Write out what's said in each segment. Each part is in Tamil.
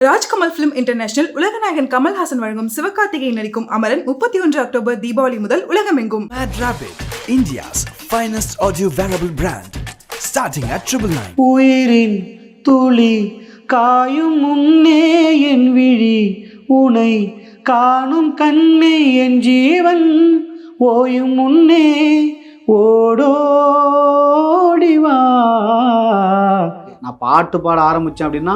ராஜ்கமல் பிலிம் இன்டர்நேஷனல் உலகநாயகன் கமல்ஹாசன் வழங்கும் சிவகார்த்திகேயன் நடிக்கும் அமரன் 31 அக்டோபர் தீபாவளி முதல் உலகமெங்கும். Mad Rapid, India's finest audio wearable brand, starting at 999. உயிரின் துளி காயும் முன்னே என் விழி உனை காணும் கண்ணே என் ஜீவன் ஓயும் முன்னே ஓடோடிவா. நான் பாட்டு பாட ஆரம்பித்தேன் அப்படின்னா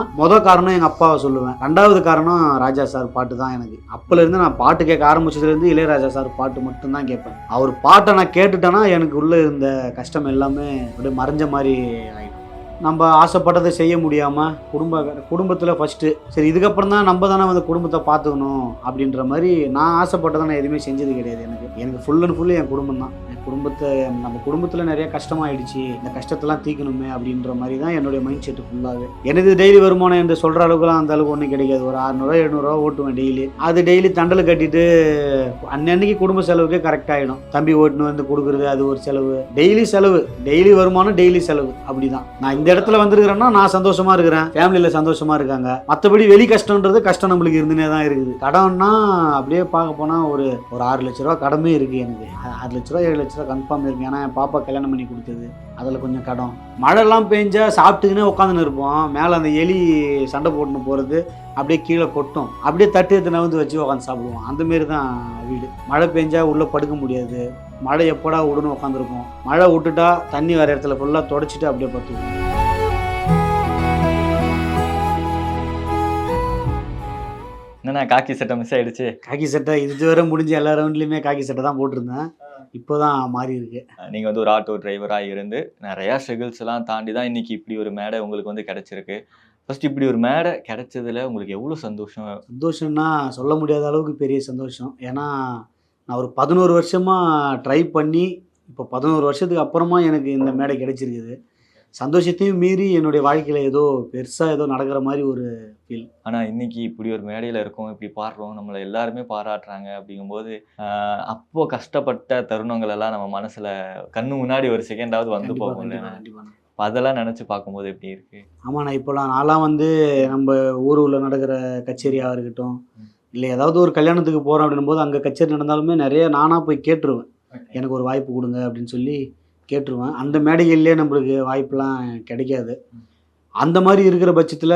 காரணம் எங்கள் அப்பாவை சொல்லுவேன். ரெண்டாவது காரணம் ராஜா சார் பாட்டு தான். எனக்கு அப்போலேருந்து நான் பாட்டு கேட்க ஆரம்பிச்சதுலேருந்து இளையராஜா சார் பாட்டு மட்டும்தான் கேட்பேன். அவர் பாட்டை நான் கேட்டுட்டேன்னா எனக்கு உள்ளே இருந்த கஷ்டம் எல்லாமே அப்படியே மறைஞ்ச மாதிரி ஆகிடும். நம்ம ஆசைப்பட்டதை செய்ய முடியாமல் குடும்பத்தில் ஃபஸ்ட்டு சரி இதுக்கப்புறம் தான் நம்ம தானே வந்து குடும்பத்தை பார்த்துக்கணும் அப்படின்ற மாதிரி நான் ஆசைப்பட்டதை நான் எதுவுமே செஞ்சது கிடையாது. எனக்கு ஃபுல் அண்ட் ஃபுல்லு என் குடும்பம் தான். நம்ம குடும்பத்தில் நிறைய கஷ்டமாயிடுச்சு, இந்த கஷ்டத்தெல்லாம் தீக்கணுமே அப்படின்ற மாதிரி தான் என்னுடைய மைண்ட் செட்டு ஃபுல்லாகவே. எனது டெய்லி வருமானம் என்று சொல்கிற அளவுக்குலாம் அந்த அளவுக்கு ஒன்றும் கிடைக்காது. ஒரு 600-700 ஓட்டுவேன் டெய்லி. அது டெய்லி தண்டல் கட்டிட்டு அன்னன்னைக்கு குடும்ப செலவுக்கே கரெக்டாகிடும். தம்பி ஓட்டுன்னு வந்து கொடுக்குறது அது ஒரு செலவு, டெய்லி வருமானம் டெய்லி செலவு. அப்படி தான் நான் இந்த இடத்துல வந்துருக்கிறேன்னா நான் சந்தோஷமாக இருக்கிறேன், ஃபேமிலியில் சந்தோஷமாக இருக்காங்க. மற்றபடி வெளி கஷ்டம் நம்மளுக்கு இருந்துனே தான் இருக்குது. கடன்னா அப்படியே பார்க்க போனால் ஒரு 6 லட்ச ரூபா கடமே இருக்குது. எனக்கு 6 லட்ச ரூபா 7 லட்ச ரூபா கன்ஃபார்ம் இருக்கு. ஏன்னா என் பாப்பா கல்யாணம் பண்ணி கொடுத்தது, அதில் கொஞ்சம் கடன். மழைலாம் பெஞ்சா சாப்பிட்டுக்கினே உட்காந்துன்னு இருப்போம். மேலே அந்த எலி சண்டை போட்டுன்னு போகிறது அப்படியே கீழே கொட்டும், அப்படியே தட்டு எடுத்து நவுந்து வச்சு உட்காந்து சாப்பிடுவோம். அந்தமாரி தான் வீடு. மழை பெஞ்சா உள்ளே படுக்க முடியாது. மழை எப்படா விடுன்னு உட்காந்துருப்போம். மழை விட்டுட்டா தண்ணி வர இடத்துல ஃபுல்லாக தொடச்சிட்டு அப்படியே படுத்துக்குவோம். என்னண்ணா காக்கி சட்டை மிஸ் ஆகிடுச்சு? காக்கி சட்டை இதுவரை முடிஞ்ச எல்லா ரவுண்ட்லேயுமே காக்கி சட்டை தான் போட்டிருந்தேன். இப்போ தான் மாறி இருக்கு. நீங்கள் வந்து ஒரு ஆட்டோ டிரைவராக இருந்து நிறையா ஸ்ட்ரகிள்ஸ் எல்லாம் தாண்டி தான் இன்றைக்கி இப்படி ஒரு மேடை உங்களுக்கு வந்து கிடச்சிருக்கு. ஃபஸ்ட் இப்படி ஒரு மேடை கிடைச்சதுல உங்களுக்கு எவ்வளோ சந்தோஷம்னா சொல்ல முடியாத அளவுக்கு பெரிய சந்தோஷம். ஏன்னா நான் ஒரு 11 வருஷமாக ட்ரை பண்ணி இப்போ 11 வருஷத்துக்கு அப்புறமா எனக்கு இந்த மேடை கிடைச்சிருக்குது. சந்தோஷத்தையும் மீறி என்னுடைய வாழ்க்கையில் ஏதோ பெருசாக ஏதோ நடக்கிற மாதிரி ஒரு ஃபீல். ஆனால் இன்றைக்கி இப்படி ஒரு மேடையில் இருக்கோம், இப்படி பாடுறோம், நம்மளை எல்லாருமே பாராட்டுறாங்க. அப்படிங்கும்போது அப்போது கஷ்டப்பட்ட தருணங்கள் எல்லாம் நம்ம மனசில் கண்ணு முன்னாடி ஒரு செகண்டாவது வந்து போகும். கண்டிப்பாக அதெல்லாம் நினச்சி பார்க்கும்போது எப்படி இருக்குது? ஆமாம், நான்லாம் வந்து நம்ம ஊரில் நடக்கிற கச்சேரியாக இருக்கட்டும், இல்லை ஏதாவது ஒரு கல்யாணத்துக்கு போகிறோம் அப்படின்னும் போது அங்கே கச்சேரி நடந்தாலுமே நிறைய நானாக போய் கேட்டுருவேன். எனக்கு ஒரு வாய்ப்பு கொடுங்க அப்படின்னு சொல்லி கேட்டுருவேன். அந்த மேடைகள்லேயே நம்மளுக்கு வாய்ப்பெலாம் கிடைக்காது. அந்த மாதிரி இருக்கிற பட்சத்தில்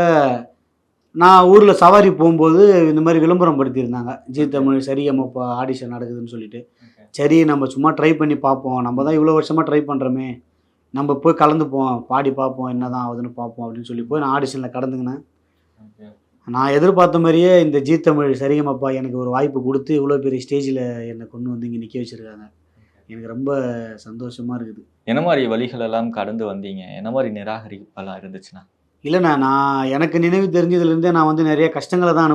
நான் ஊரில் சவாரி போகும்போது இந்த மாதிரி விளம்பரம் படுத்தியிருந்தாங்க. ஜீ தமிழ் சரிகமப்பா ஆடிஷன் நடக்குதுன்னு சொல்லிட்டு. சரி நம்ம சும்மா ட்ரை பண்ணி பார்ப்போம், நம்ம தான் இவ்வளோ வருஷமாக ட்ரை பண்ணுறோமே, நம்ம போய் கலந்துப்போம், பாடி பார்ப்போம், என்ன தான் ஆகுதுன்னு பார்ப்போம் அப்படின்னு சொல்லி போய் நான் ஆடிஷனில் கலந்துக்கினேன். நான் எதிர்பார்த்த மாதிரியே இந்த ஜீ தமிழ் சரிகமப்பா எனக்கு ஒரு வாய்ப்பு கொடுத்து இவ்வளோ பெரிய ஸ்டேஜில் என்னை கொண்டு வந்து இங்கே நிற்க வச்சுருக்காங்க. எனக்கு ரொம்ப சந்தோஷமாக இருக்குது. என்ன மாதிரி வழிகள் எல்லாம் கடந்து வந்தீங்க? என்ன மாதிரி நிராகரிப்பெல்லாம் இருந்துச்சுன்னா? இல்லைண்ணா, நான் எனக்கு நினைவு தெரிஞ்சதுலேருந்தே நான் வந்து நிறைய கஷ்டங்களை தான்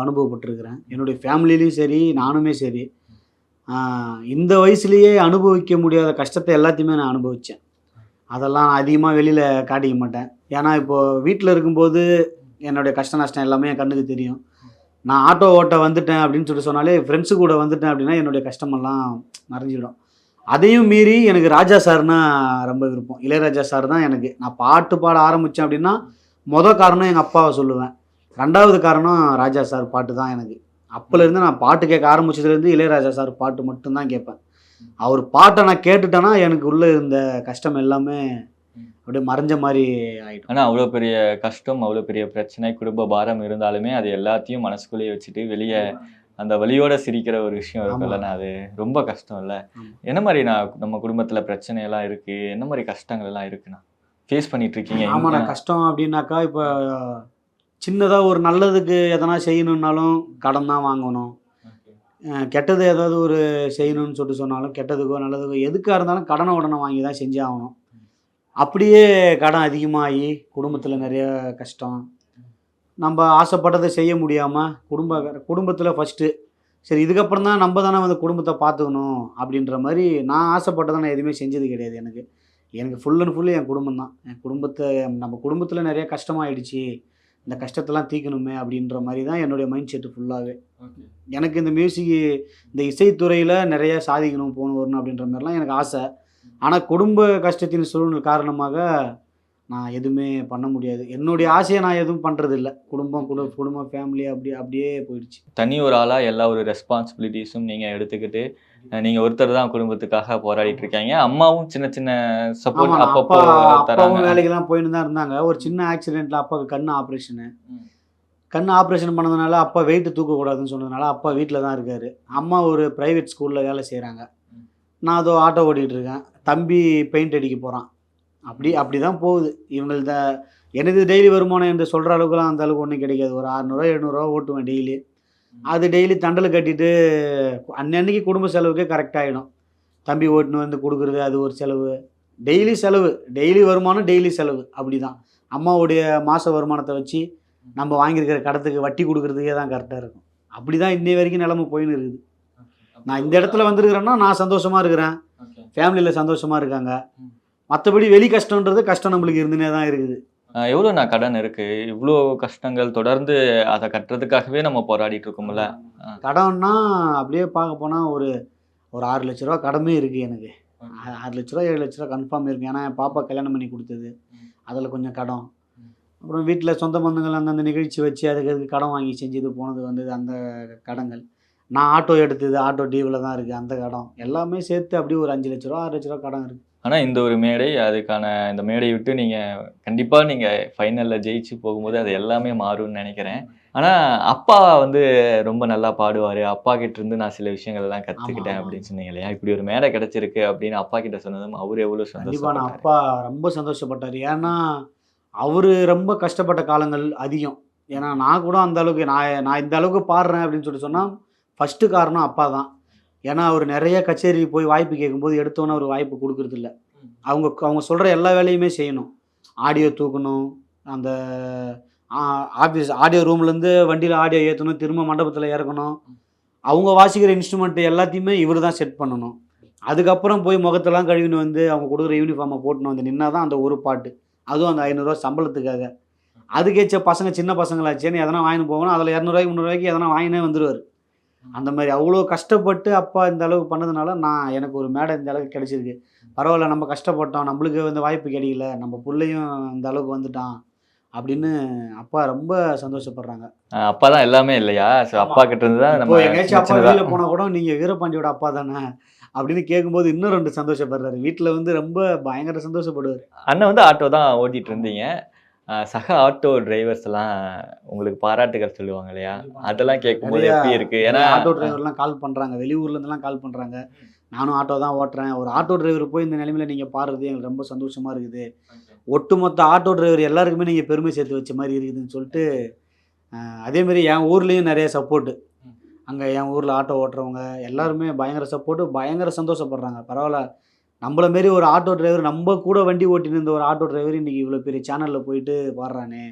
அனுபவப்பட்டிருக்கிறேன். என்னுடைய ஃபேமிலிலையும் சரி, நானுமே சரி. இந்த வயசுலேயே அனுபவிக்க முடியாத கஷ்டத்தை எல்லாத்தையுமே நான் அனுபவித்தேன். அதெல்லாம் நான் அதிகமாக வெளியில் காட்டிக்க மாட்டேன். ஏன்னா இப்போது வீட்டில் இருக்கும்போது என்னுடைய கஷ்ட நஷ்டம் எல்லாமே என் கண்ணுக்கு தெரியும். நான் ஆட்டோ ஓட்ட வந்துட்டேன் அப்படின்னு சொல்லி சொன்னாலே, ஃப்ரெண்ட்ஸு கூட வந்துட்டேன் அப்படின்னா என்னுடைய கஷ்டமெல்லாம் மறைஞ்சிடும். அதையும் மீறி எனக்கு ராஜா சார்னா ரொம்ப விருப்பம். இளையராஜா சார் தான் எனக்கு. நான் பாட்டு பாட ஆரம்பித்தேன் அப்படின்னா காரணம் எங்கள் அப்பாவை சொல்லுவேன். ரெண்டாவது காரணம் ராஜா சார் பாட்டு தான் எனக்கு. அப்போலேருந்து நான் பாட்டு கேட்க ஆரம்பிச்சதுலேருந்து இளையராஜா சார் பாட்டு மட்டும்தான் கேட்பேன். அவர் பாட்டை நான் கேட்டுட்டேன்னா எனக்கு உள்ளே இருந்த கஷ்டம் எல்லாமே அப்படியே மறைஞ்ச மாதிரி ஆகிடும். ஆனால் அவ்வளோ பெரிய கஷ்டம், அவ்வளோ பெரிய பிரச்சனை, குடும்ப பாரம் இருந்தாலுமே அது எல்லாத்தையும் மனசுக்குள்ளேயே வச்சுட்டு வெளியே அந்த வலியோட சிரிக்கிற ஒரு விஷயம் இருக்குல்லண்ணா, அது ரொம்ப கஷ்டம் இல்லை? என்ன மாதிரி நம்ம குடும்பத்தில் பிரச்சனையெல்லாம் இருக்குது, என்ன மாதிரி கஷ்டங்கள் எல்லாம் இருக்குண்ணா ஃபேஸ் பண்ணிட்டு இருக்கீங்க? ஆமாண்ணா, கஷ்டம் அப்படின்னாக்கா இப்போ சின்னதாக ஒரு நல்லதுக்கு எதனா செய்யணுன்னாலும் கடன் தான் வாங்கணும். கெட்டது ஏதாவது ஒரு செய்யணும்னு சொல்லிட்டு சொன்னாலும் கெட்டதுக்கோ நல்லதுக்கோ எதுக்காக இருந்தாலும் கடனை உடனே வாங்கி தான் செஞ்சே ஆகணும். அப்படியே கடன் அதிகமாகி குடும்பத்தில் நிறைய கஷ்டம். நம்ம ஆசைப்பட்டதை செய்ய முடியாமல் குடும்பத்தில் ஃபஸ்ட்டு சரி இதுக்கப்புறம் தான் நம்ம தானே வந்து குடும்பத்தை பார்த்துக்கணும் அப்படின்ற மாதிரி நான் ஆசைப்பட்டதை நான் எதுவுமே செஞ்சது கிடையாது. எனக்கு ஃபுல் அண்ட் ஃபுல்லு என் குடும்பம் தான். நம்ம குடும்பத்தில் நிறைய கஷ்டமாயிடுச்சு, இந்த கஷ்டத்தெல்லாம் தீக்கணுமே அப்படின்ற மாதிரி தான் என்னுடைய மைண்ட் செட்டு ஃபுல்லாகவே. எனக்கு இந்த இசைத்துறையில் நிறைய சாதிக்கணும், போகணும், வரணும் அப்படின்ற மாதிரிலாம் எனக்கு ஆசை. ஆனால் குடும்ப கஷ்டத்தின் சூழ்நிலை காரணமாக நான் எதுவுமே பண்ண முடியாது. என்னுடைய ஆசையை நான் எதுவும் பண்ணுறது இல்லை. குடும்பம் ஃபேமிலி அப்படியே போயிடுச்சு. தனி ஒரு ஆளா எல்லா ஒரு ரெஸ்பான்சிபிலிட்டிஸும் நீங்க எடுத்துக்கிட்டு நீங்க ஒருத்தர் தான் குடும்பத்துக்காக போராடிட்டு இருக்கீங்க. அம்மாவும் சின்ன சின்ன சப்போர்ட் ஆமாம், அப்பப்போ அப்பாவும் தராங்க. வேலைக்கெல்லாம் போயின்னு தான் இருந்தாங்க. ஒரு சின்ன ஆக்சிடெண்ட்டில் அப்பாவுக்கு கண் ஆப்ரேஷன் பண்ணதுனால அப்பா வெயிட் தூக்கக்கூடாதுன்னு சொன்னதுனால அப்பா வீட்டில் தான் இருக்கார். அம்மா ஒரு ப்ரைவேட் ஸ்கூலில் வேலை செய்கிறாங்க. நான் அதோ ஆட்டோ ஓட்டிகிட்டு இருக்கேன். தம்பி பெயிண்ட் அடிக்க போகிறான். அப்படி தான் போகுது இவங்கள்த. எனது டெய்லி வருமானம் என்று சொல்கிற அளவுக்குலாம் அந்த அளவுக்கு ஒன்றும் கிடைக்காது. ஒரு 600 700 ஓட்டுவேன் டெய்லி. அது டெய்லி தண்டல் கட்டிட்டு அன்னன்னைக்கு குடும்ப செலவுக்கே கரெக்டாகிடும். தம்பி ஓட்டுன்னு வந்து கொடுக்குறது அது ஒரு செலவு. டெய்லி வருமானம் டெய்லி செலவு. அப்படி தான் அம்மாவுடைய மாத வருமானத்தை வச்சு நம்ம வாங்கியிருக்கிற கடத்துக்கு வட்டி கொடுக்குறதுக்கே தான் கரெக்டாக இருக்கும். அப்படி தான் இன்னை வரைக்கும் நிலைமை போயின்னு இருக்குது. நான் இந்த இடத்துல வந்துருக்கிறேன்னா நான் சந்தோஷமாக இருக்கிறேன், ஃபேமிலியில் சந்தோஷமாக இருக்காங்க. மற்றபடி வெளி கஷ்டம் நம்மளுக்கு இருந்துனே தான் இருக்குது. எவ்வளோ நான் கடன் இருக்கு, இவ்வளோ கஷ்டங்கள் தொடர்ந்து அதை கட்டுறதுக்காகவே நம்ம போராடிட்டு இருக்கோம்ல. கடன்னா அப்படியே பார்க்க போனால் ஒரு 6 லட்ச ரூபா கடமே இருக்குது எனக்கு. 6 லட்ச ரூபா 7 லட்ச ரூபா கன்ஃபார்ம் இருக்குது. ஏன்னா என் பாப்பா கல்யாணம் பண்ணி கொடுத்தது, அதில் கொஞ்சம் கடன். அப்புறம் வீட்டில் சொந்த பந்தங்கள் அந்தந்த நிகழ்ச்சி வச்சு அதுக்கு கடன் வாங்கி செஞ்சது போனது வந்தது அந்த கடன்கள். நான் ஆட்டோ எடுத்தது ஆட்டோ டியூவில் தான் இருக்குது அந்த கடன். எல்லாமே சேர்த்து அப்படியே ஒரு 5 லட்ச ரூபா 6 லட்ச ரூபா கடன் இருக்குது. ஆனால் இந்த ஒரு மேடை, அதுக்கான இந்த மேடையை விட்டு நீங்கள் கண்டிப்பாக நீங்கள் ஃபைனலில் ஜெயிச்சு போகும்போது அது எல்லாமே மாறும்னு நினைக்கிறேன். ஆனால் அப்பா வந்து ரொம்ப நல்லா பாடுவார், அப்பா கிட்ட இருந்து நான் சில விஷயங்கள் எல்லாம் கற்றுக்கிட்டேன் அப்படின்னு சொன்னீங்க இல்லையா? இப்படி ஒரு மேடை கிடச்சிருக்கு அப்படின்னு அப்பா கிட்ட சொன்னதும் அவர் எவ்வளோ கண்டிப்பாக நான் சந்தோஷப்பட்டாரு? அப்பா ரொம்ப சந்தோஷப்பட்டார். ஏன்னா அவர் ரொம்ப கஷ்டப்பட்ட காலங்கள் அதிகம். ஏன்னா நான் கூட அந்த அளவுக்கு நான் இந்த அளவுக்கு பாடுறேன் அப்படின்னு சொன்னால் ஃபஸ்ட்டு காரணம் அப்பா தான். ஏன்னா அவர் நிறைய கச்சேரி போய் வாய்ப்பு கேட்கும்போது எடுத்தோன்னே அவர் வாய்ப்பு கொடுக்குறதில்ல. அவங்க சொல்கிற எல்லா வேலையுமே செய்யணும். ஆடியோ தூக்கணும், அந்த ஆஃபீஸ் ஆடியோ ரூம்லேருந்து வண்டியில் ஆடியோ ஏற்றணும், திரும்ப மண்டபத்தில் இறக்கணும். அவங்க வாசிக்கிற இன்ஸ்ட்ருமெண்ட் எல்லாத்தையுமே இவர் தான் செட் பண்ணணும். அதுக்கப்புறம் போய் முகத்தெல்லாம் கழுவின்னு வந்து அவங்க கொடுக்குற யூனிஃபார்மை போட்டுன்னு வந்து நின்னா தான் அந்த ஒரு பாட்டு, அதுவும் அந்த 500 ரூபா சம்பளத்துக்காக. அதுக்கேச்ச பசங்க சின்ன பசங்களாச்சேன்னு எதனா வாங்கின்னு போகணும், அதில் 200 ரூபாய்க்கு 300 ரூபாய்க்கு எதனா வாங்கினே வந்துடுவார். அந்த மாதிரி அவ்வளோ கஷ்டப்பட்டு அப்பா இந்த அளவுக்கு பண்ணதுனால எனக்கு ஒரு மேடை இந்த அளவுக்கு கிடைச்சிருக்கு. பரவாயில்ல, நம்ம கஷ்டப்பட்டோம், நம்மளுக்கு வந்து வாய்ப்பு கிடைக்கல, நம்ம பிள்ளையும் இந்த அளவுக்கு வந்துட்டான் அப்படின்னு அப்பா ரொம்ப சந்தோஷப்படுறாங்க. அப்பா தான் எல்லாமே இல்லையா? ஸோ அப்பா கிட்ட இருந்து தான் இப்போ நம்ம எங்கேயாச்சும் அப்பா சின்னதா- வெளியில் போனால் கூட நீங்கள் வீரபாண்டியோட அப்பா தானே அப்படின்னு கேட்கும்போது இன்னும் 2 சந்தோஷப்படுறாரு. வீட்டில் வந்து ரொம்ப பயங்கர சந்தோஷப்படுவார். அண்ணன் வந்து ஆட்டோ தான் ஓட்டிட்டு இருந்தீங்க. சக ஆட்டோ டிரைவர்ஸ் எல்லாம் உங்களுக்கு பாராட்டுகள் சொல்லுவாங்க இல்லையா? அதெல்லாம் கேட்கும்போது நிறைய எப்படி இருக்கு? ஏன்னா ஆட்டோ டிரைவர்லாம் கால் பண்ணுறாங்க, வெளியூர்லேருந்துலாம் கால் பண்ணுறாங்க. நானும் ஆட்டோ தான் ஓட்டுறேன், ஒரு ஆட்டோ டிரைவர் போய் இந்த நிலைமையில் நீங்கள் பாடுறது எங்களுக்கு ரொம்ப சந்தோஷமாக இருக்குது. ஒட்டுமொத்த ஆட்டோ டிரைவர் எல்லாருக்குமே நீங்கள் பெருமை சேர்த்து வச்ச மாதிரி இருக்குதுன்னு சொல்லிட்டு அதேமாரி என் ஊர்லேயும் நிறைய சப்போர்ட்டு. அங்கே என் ஊரில் ஆட்டோ ஓட்டுறவங்க எல்லாருமே பயங்கர சப்போர்ட்டு, பயங்கர சந்தோஷப்படுறாங்க. பரவாயில்ல, நம்மள மாரி ஒரு ஆட்டோ டிரைவர், நம்ம கூட வண்டி ஓட்டின்னு இருந்த ஒரு ஆட்டோ டிரைவர் இன்றைக்கி இவ்வளோ பெரிய சேனலில் போயிட்டு பாடுறானே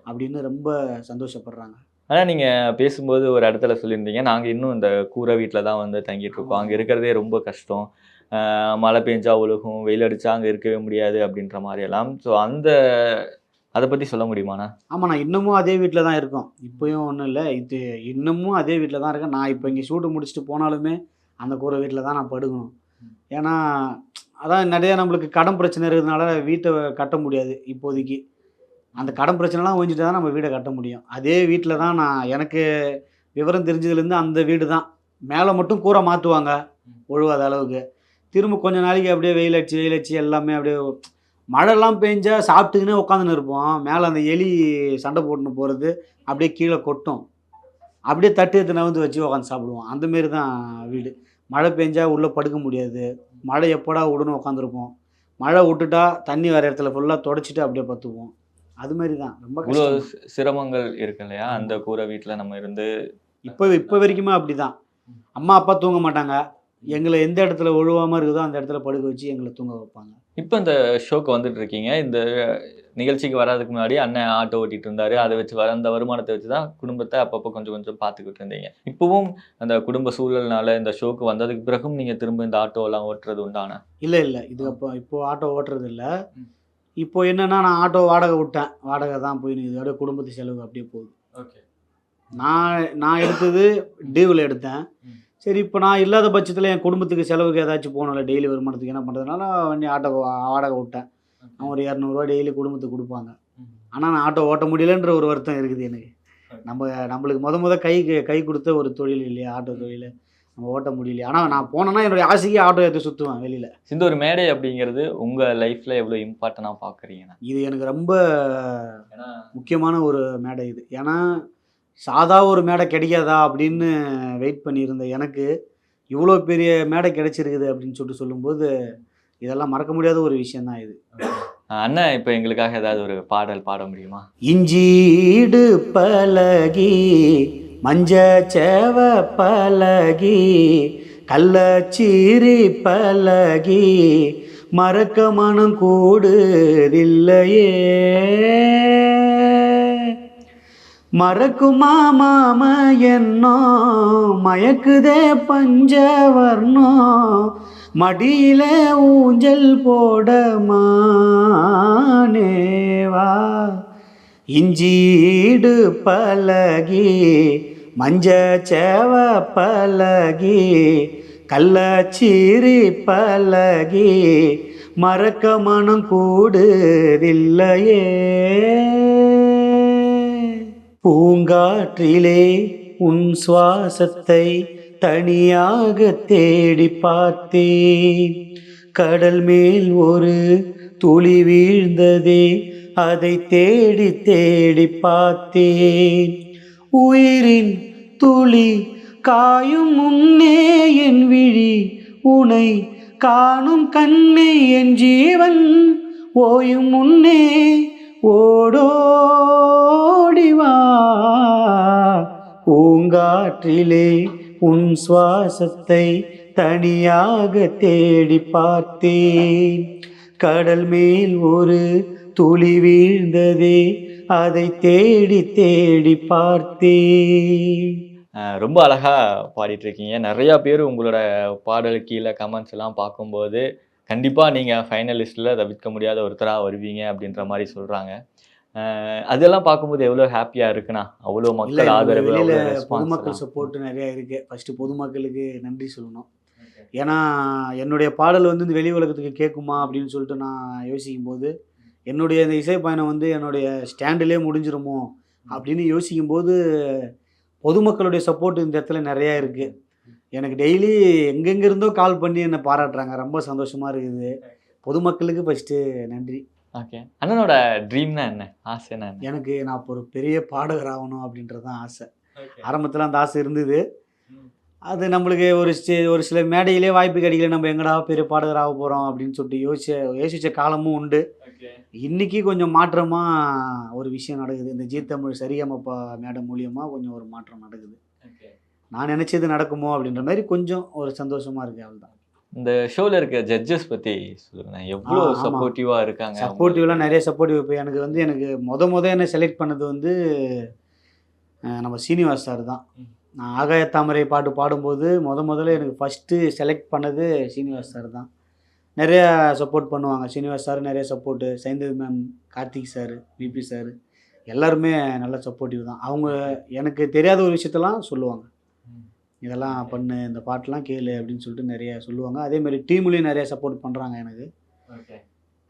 அப்படின்னு ரொம்ப சந்தோஷப்படுறாங்க. ஆனால் நீங்கள் பேசும்போது ஒரு இடத்துல சொல்லியிருந்தீங்க, நாங்கள் இன்னும் இந்த கூரை வீட்டில் தான் வந்து தங்கிட்டு இருக்கோம், அங்கே இருக்கிறதே ரொம்ப கஷ்டம், மழை பெஞ்சா ஒழுகும், வெயில் அடித்தா அங்கே இருக்கவே முடியாது அப்படின்ற மாதிரியெல்லாம். ஸோ அதை பற்றி சொல்ல முடியுமாண்ணா? ஆமாம், நான் இன்னமும் அதே வீட்டில் தான் இருக்கோம். இப்போயும் ஒன்றும் இல்லை, இன்னமும் அதே வீட்டில் தான் இருக்கேன். நான் இப்போ இங்கே ஷூட்டு முடிச்சுட்டு போனாலுமே அந்த கூரை வீட்டில் தான் நான் படுக்கணும். ஏன்னா அதான் நிறைய நம்மளுக்கு கடன் பிரச்சனை இருக்கிறதுனால வீட்டை கட்ட முடியாது இப்போதைக்கு. அந்த கடன் பிரச்சனைலாம் ஓஞ்சிட்டு தான் நம்ம வீடை கட்ட முடியும். அதே வீட்டில் தான் எனக்கு விவரம் தெரிஞ்சதுலேருந்து அந்த வீடு தான். மேலே மட்டும் கூரை மாற்றுவாங்க ஒழுவாத அளவுக்கு. திரும்ப கொஞ்ச நாளைக்கு அப்படியே வெயில் அடிச்சு எல்லாமே அப்படியே மழைலாம் பெஞ்சா சாப்பிட்டுக்கினே உட்காந்துன்னு இருப்போம். மேலே அந்த எலி சண்டை போட்டுன்னு போகிறது அப்படியே கீழே கொட்டும், அப்படியே தட்டு எடுத்து நகர்ந்து வச்சு உட்காந்து சாப்பிடுவோம். அந்தமாரி தான் வீடு. மழை பெஞ்சா உள்ளே படுக்க முடியாது, மழை எப்படா விடுன்னு உட்காந்துருப்போம். மழை விட்டுட்டா தண்ணி வர இடத்துல ஃபுல்லாக தொடச்சிட்டு அப்படியே பத்துவோம். அதுமாரி தான் ரொம்ப இவ்வளோ கஷ்டம். சிரமங்கள் இருக்கு இல்லையா அந்த கூரை வீட்டில் நம்ம இருந்து? இப்போ வரைக்குமே அப்படி தான். அம்மா அப்பா தூங்க மாட்டாங்க, எங்களை எந்த இடத்துல ஒழுவாமல் இருக்குதோ அந்த இடத்துல படுக்க வச்சு எங்களை தூங்க வைப்பாங்க. இப்போ இந்த ஷோக்கு வந்துட்டு இருக்கீங்க, இந்த நிகழ்ச்சிக்கு வராதுக்கு முன்னாடி அண்ணன் ஆட்டோ ஓட்டிட்டு இருந்தாரு, அதை வச்சு அந்த வருமானத்தை வச்சு தான் குடும்பத்தை அப்பப்போ கொஞ்சம் கொஞ்சம் பார்த்துக்கிட்டு இருந்தீங்க. இப்போவும் அந்த குடும்ப சூழல்னால இந்த ஷோக்கு வந்ததுக்கு பிறகும் நீங்கள் திரும்ப இந்த ஆட்டோலாம் ஓட்டுறது உண்டானா? இல்லை இது இப்போ ஆட்டோ ஓட்டுறது இல்லை. இப்போ என்னென்னா நான் ஆட்டோ வாடகை விட்டேன், வாடகை தான் போய் இதோட குடும்பத்து செலவு அப்படியே போகுது. ஓகே. நான் எடுத்தது டியூவில் எடுத்தேன். சரி, இப்போ நான் இல்லாத பட்சத்தில் என் குடும்பத்துக்கு செலவுக்கு ஏதாச்சும் போகணும்ல, டெய்லி வருமானத்துக்கு என்ன பண்ணுறதுனால வண்டி ஆட்டோ வாடகை விட்டேன். அவங்க ஒரு 200 டெய்லி குடும்பத்துக்கு கொடுப்பாங்க. ஆனால் நான் ஆட்டோ ஓட்ட முடியலன்ற ஒரு வருத்தம் இருக்குது எனக்கு. நம்மளுக்கு முத கை கொடுத்த ஒரு தொழில் இல்லையா ஆட்டோ தொழில், நம்ம ஓட்ட முடியலையா. ஆனால் நான் போனேன்னா என்னுடைய ஆசைக்கு ஆட்டோ ஏற்றி சுற்றுவேன் வெளியில். இந்த ஒரு மேடை அப்படிங்கிறது உங்கள் லைஃப்பில் எவ்வளோ இம்பார்ட்டண்டாக பார்க்குறீங்கண்ணா? இது எனக்கு ரொம்ப முக்கியமான ஒரு மேடை இது. ஏன்னா சாதா ஒரு மேடை கிடைக்காதா அப்படின்னு வெயிட் பண்ணியிருந்த எனக்கு இவ்வளோ பெரிய மேடை கிடைச்சிருக்குது அப்படின்னு சொல்லும்போது இதெல்லாம் மறக்க முடியாத ஒரு விஷயந்தான் இது. அண்ணன் இப்போ எங்களுக்காக ஏதாவது ஒரு பாடல் பாட முடியுமா? இஞ்சீடு பலகி மஞ்சச்சேவ பலகி கள்ளச்சீரி பலகி மறக்க மனம் கூடுதில்லையே, மறக்குமா மாம என்னோ மயக்குதே பஞ்சவர்ணோ மடியில ஊஞ்சல் போடமானேவா. இஞ்சீடு பலகி மஞ்சச்சேவ பலகி கள்ளச்சீரி பலகி மறக்க மனம் கூடுதில்லையே, பூங்காற்றிலே உன் சுவாசத்தை தனியாக தேடி பார்த்தேன், கடல் மேல் ஒரு துளி வீழ்ந்ததே அதை தேடி தேடி பார்த்தேன், உயிரின் துளி காயும் முன்னே என் விழி உனை காணும் கண்ணே என் ஜீவன் ஓயும் முன்னே ஓடோடிவா, பூங்காற்றிலே உன் சுவாசத்தை தனியாக தேடி பார்த்தேன், கடல் மேல் ஒரு துளி வீழ்ந்ததே அதை தேடி தேடி பார்த்தேன். ரொம்ப அழகாக பாடிட்டு இருக்கீங்க. நிறையா பேர் உங்களோட பாடலுக்கு கீழே கமெண்ட்ஸ் எல்லாம் பார்க்கும்போது கண்டிப்பாக நீங்கள் ஃபைனலிஸ்ட்டில் தவிர்க்க முடியாத ஒருத்தராக வருவீங்க அப்படின்ற மாதிரி சொல்கிறாங்க. அதெல்லாம் பார்க்கும்போது எவ்வளோ ஹாப்பியாக இருக்குண்ணா. அவ்வளோ மக்கள் ஆதரவு, பொதுமக்கள் சப்போர்ட் நிறையா இருக்குது. ஃபஸ்ட்டு பொதுமக்களுக்கு நன்றி சொல்லணும். ஏன்னா என்னுடைய பாடல் வந்து இந்த வெளி உலகத்துக்கு கேட்குமா அப்படின்னு சொல்லிட்டு நான் யோசிக்கும் போது என்னுடைய இந்த இசை பயணம் வந்து என்னுடைய ஸ்டாண்டிலே முடிஞ்சிருமோ அப்படின்னு யோசிக்கும்போது பொதுமக்களுடைய சப்போர்ட் இந்த இடத்துல நிறையா இருக்குது. எனக்கு டெய்லி எங்கெங்கிருந்தோ கால் பண்ணி என்னை பாராட்டுறாங்க. ரொம்ப சந்தோஷமாக இருக்குது. பொதுமக்களுக்கு ஃபஸ்ட்டு நன்றி. ஓகே, அண்ணனோட ட்ரீம்னா என்ன, ஆசைன்னா என்ன? எனக்கு நான் இப்போ ஒரு பெரிய பாடகர் ஆகணும் அப்படின்றது தான் ஆசை. ஆரம்பத்தில் அந்த ஆசை இருந்தது. அது நம்மளுக்கு ஒரு சில மேடையிலே வாய்ப்பு கிடைக்கல, நம்ம எங்கடா பெரிய பாடகர் ஆக போகிறோம் அப்படின்னு சொல்லிட்டு யோசித்த காலமும் உண்டு. இன்றைக்கி கொஞ்சம் மாற்றமாக ஒரு விஷயம் நடக்குது. இந்த ஜீ தமிழ் சரிகமப்பா மேடம் மூலியமாக கொஞ்சம் ஒரு மாற்றம் நடக்குது. நான் நினச்சது நடக்குமோ அப்படின்ற மாதிரி கொஞ்சம் ஒரு சந்தோஷமாக இருக்குது. அவள் தான். இந்த ஷோவில் இருக்க ஜட்ஜஸ் பற்றி சொல்லுங்கண்ணா. எவ்வளோ சப்போர்ட்டிவாக இருக்காங்க? சப்போர்ட்டிவ்லாம் நிறைய சப்போர்ட்டிவ். இப்போ எனக்கு முத என்ன செலக்ட் பண்ணது வந்து நம்ம சீனிவாஸ் சார் தான். நான் ஆகாய தாமரை பாட்டு பாடும்போது முதல்ல எனக்கு ஃபஸ்ட்டு செலக்ட் பண்ணது சீனிவாஸ் சார் தான். நிறையா சப்போர்ட் பண்ணுவாங்க சீனிவாஸ் சார், நிறைய support. Saindhavi ma'am, Karthik sir, பிபி சார் எல்லாருமே நல்ல சப்போர்ட்டிவ் தான். அவங்க எனக்கு தெரியாத ஒரு விஷயத்தெல்லாம் சொல்லுவாங்க. இதெல்லாம் பண்ணு, இந்த பாட்டெலாம் கேளு அப்படின்னு சொல்லிட்டு நிறைய சொல்லுவாங்க. அதேமாதிரி டீம்லேயும் நிறைய சப்போர்ட் பண்ணுறாங்க எனக்கு.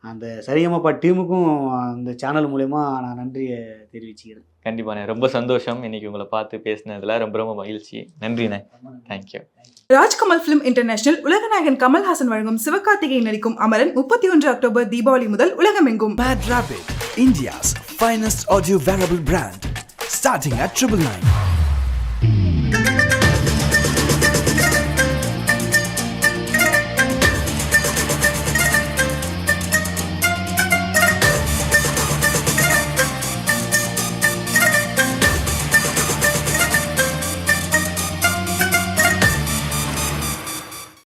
அந்த சரிகமப்பா டீமுக்கும் அந்த சேனல் மூலயமா நான் நன்றியை தெரிவிச்சுக்கிறேன். கண்டிப்பாண்ணே, ரொம்ப சந்தோஷம் இன்னைக்கு உங்களை பார்த்து பேசினதில். ரொம்ப மகிழ்ச்சி. நன்றிண்ணே. தேங்க்யூ. ராஜ்கமல் ஃபிலிம் இன்டர்நேஷனல் உலகநாயகன் கமல்ஹாசன் வழங்கும் சிவகார்த்திகேயன் நடிக்கும் அமரன் 31 அக்டோபர் தீபாவளி முதல் உலகமெங்கும். Mad Rapid, India's finest audio wearable brand, starting at 999.